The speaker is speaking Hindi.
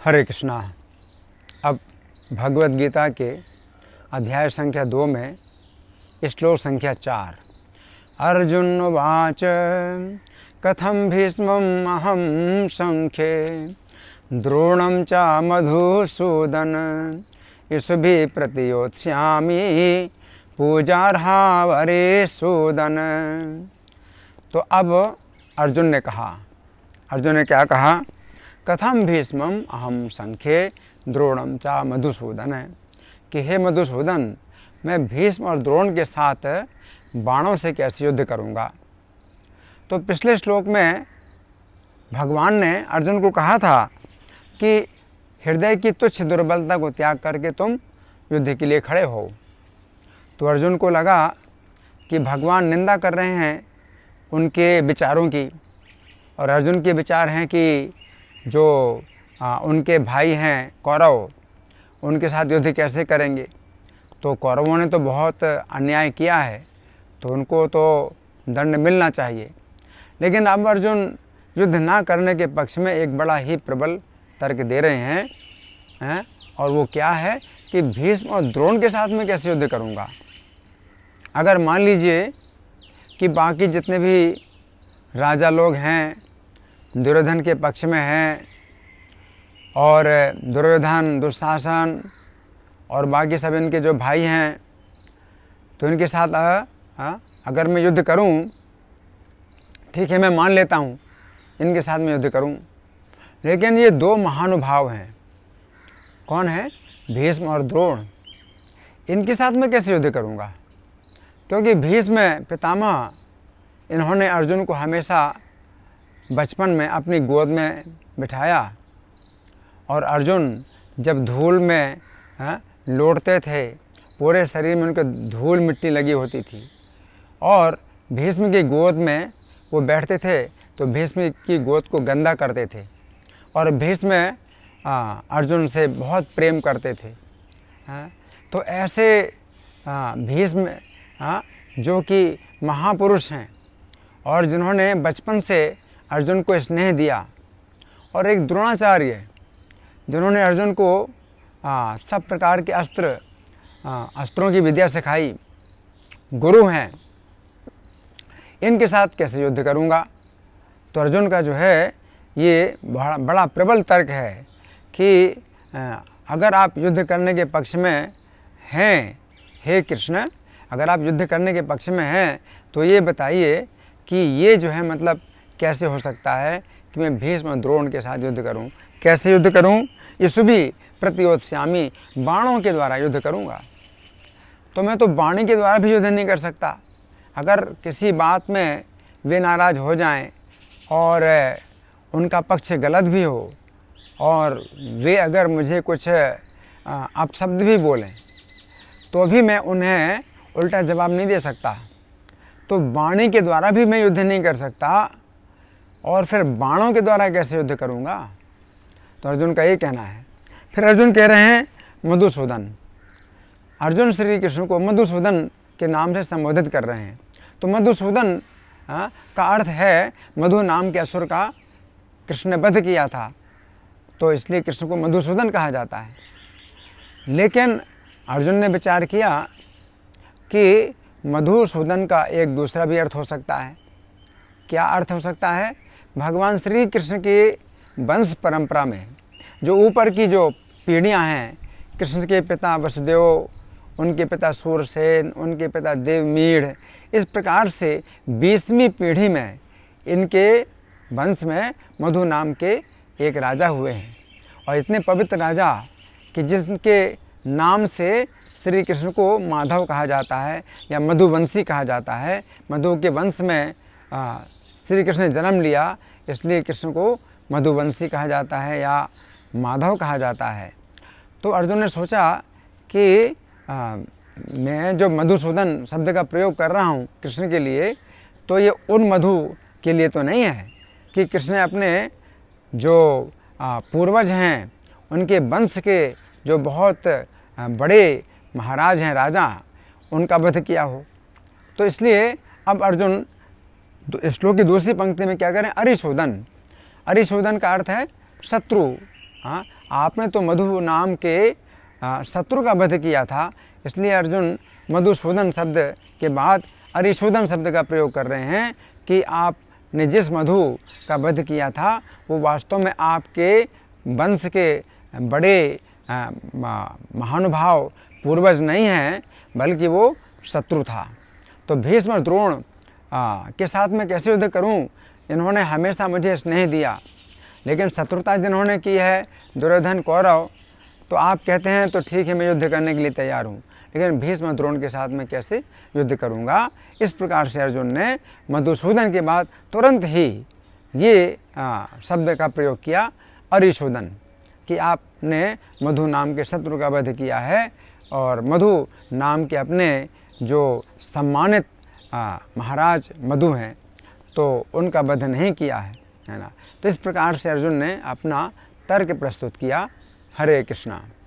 हरे कृष्णा। अब भगवद गीता के अध्याय संख्या 2 में श्लोक संख्या 4। अर्जुन उवाच कथं भीष्मम् अहं संख्ये द्रोणं च मधुसूदन इषुभिः प्रतियोत्स्यामि पूजार्हा वरेसूदन। तो अब अर्जुन ने कहा, अर्जुन ने क्या कहा? कथम भीष्मम् अहम संख्ये द्रोणम च मधुसूदन, कि हे मधुसूदन, मैं भीष्म और द्रोण के साथ बाणों से कैसे युद्ध करूंगा। तो पिछले श्लोक में भगवान ने अर्जुन को कहा था कि हृदय की तुच्छ दुर्बलता को त्याग करके तुम युद्ध के लिए खड़े हो। तो अर्जुन को लगा कि भगवान निंदा कर रहे हैं उनके विचारों की, और अर्जुन के विचार हैं कि जो उनके भाई हैं कौरव, उनके साथ युद्ध कैसे करेंगे। तो कौरवों ने तो बहुत अन्याय किया है, तो उनको तो दंड मिलना चाहिए। लेकिन अब अर्जुन युद्ध ना करने के पक्ष में एक बड़ा ही प्रबल तर्क दे रहे हैं, और वो क्या है कि भीष्म और द्रोण के साथ में कैसे युद्ध करूँगा। अगर मान लीजिए कि बाकी जितने भी राजा लोग हैं दुर्योधन के पक्ष में हैं, और दुर्योधन, दुशासन और बाकी सब इनके जो भाई हैं, तो इनके साथ अगर मैं युद्ध करूं, ठीक है, मैं मान लेता हूं इनके साथ मैं युद्ध करूं, लेकिन ये दो महानुभाव हैं। कौन है? भीष्म और द्रोण। इनके साथ मैं कैसे युद्ध करूंगा? क्योंकि भीष्म पितामह, इन्होंने अर्जुन को हमेशा बचपन में अपनी गोद में बिठाया, और अर्जुन जब धूल में लौटते थे, पूरे शरीर में उनके धूल मिट्टी लगी होती थी, और भीष्म की गोद में वो बैठते थे तो भीष्म की गोद को गंदा करते थे, और भीष्म अर्जुन से बहुत प्रेम करते थे। तो ऐसे भीष्म जो कि महापुरुष हैं, और जिन्होंने बचपन से अर्जुन को स्नेह दिया, और एक द्रोणाचार्य जिन्होंने अर्जुन को सब प्रकार के अस्त्रों की विद्या सिखाई, गुरु हैं, इनके साथ कैसे युद्ध करूंगा। तो अर्जुन का जो है ये बड़ा प्रबल तर्क है कि अगर आप युद्ध करने के पक्ष में हैं, हे कृष्ण, अगर आप युद्ध करने के पक्ष में हैं तो ये बताइए कि ये जो है मतलब कैसे हो सकता है कि मैं भीष्म और द्रोण के साथ युद्ध करूं। कैसे युद्ध करूं? इषुभिः प्रतियोत्स्यामि, बाणों के द्वारा युद्ध करूंगा। तो मैं तो वाणी के द्वारा भी युद्ध नहीं कर सकता। अगर किसी बात में वे नाराज़ हो जाएं और उनका पक्ष गलत भी हो, और वे अगर मुझे कुछ अपशब्द भी बोलें, तो भी मैं उन्हें उल्टा जवाब नहीं दे सकता। तो वाणी के द्वारा भी मैं युद्ध नहीं कर सकता, और फिर बाणों के द्वारा कैसे युद्ध करूंगा। तो अर्जुन का ये कहना है। फिर अर्जुन कह रहे हैं मधुसूदन। अर्जुन श्री कृष्ण को मधुसूदन के नाम से संबोधित कर रहे हैं। तो मधुसूदन का अर्थ है मधु नाम के असुर का कृष्ण ने वध किया था, तो इसलिए कृष्ण को मधुसूदन कहा जाता है। लेकिन अर्जुन ने विचार किया कि मधुसूदन का एक दूसरा भी अर्थ हो सकता है। क्या अर्थ हो सकता है? भगवान श्री कृष्ण की वंश परंपरा में जो ऊपर की जो पीढ़ियां हैं, कृष्ण के पिता वसुदेव, उनके पिता सूरसेन, उनके पिता देवमीढ़, इस प्रकार से 20वीं पीढ़ी में इनके वंश में मधु नाम के एक राजा हुए हैं, और इतने पवित्र राजा कि जिसके नाम से श्री कृष्ण को माधव कहा जाता है या मधुवंशी कहा जाता है। मधु के वंश में श्री कृष्ण ने जन्म लिया, इसलिए कृष्ण को मधुवंशी कहा जाता है या माधव कहा जाता है। तो अर्जुन ने सोचा कि मैं जो मधुसूदन शब्द का प्रयोग कर रहा हूँ कृष्ण के लिए, तो ये उन मधु के लिए तो नहीं है कि कृष्ण अपने जो पूर्वज हैं उनके वंश के जो बहुत बड़े महाराज हैं, राजा, उनका वध किया हो। तो इसलिए अब अर्जुन श्लोक की दूसरी पंक्ति में क्या करें? अरिशोदन। अरिशोदन का अर्थ है शत्रु। आपने तो मधु नाम के शत्रु का वध किया था, इसलिए अर्जुन मधुसूदन शब्द के बाद अरिशूदन शब्द का प्रयोग कर रहे हैं कि आपने जिस मधु का वध किया था वो वास्तव में आपके वंश के बड़े महानुभाव पूर्वज नहीं हैं, बल्कि वो शत्रु था। तो भीष्म और द्रोण के साथ मैं कैसे युद्ध करूं? इन्होंने हमेशा मुझे स्नेह दिया, लेकिन शत्रुता जिन्होंने की है दुर्योधन कौरव, तो आप कहते हैं तो ठीक है मैं युद्ध करने के लिए तैयार हूँ, लेकिन भीष्म द्रोण के साथ मैं कैसे युद्ध करूँगा? इस प्रकार से अर्जुन ने मधुसूदन के बाद तुरंत ही ये शब्द का प्रयोग किया अरिशूदन, कि आपने मधु नाम के शत्रु का वध किया है और मधु नाम के अपने जो सम्मानित महाराज मधु हैं तो उनका वध नहीं किया है ना। तो इस प्रकार से अर्जुन ने अपना तर्क प्रस्तुत किया। हरे कृष्णा।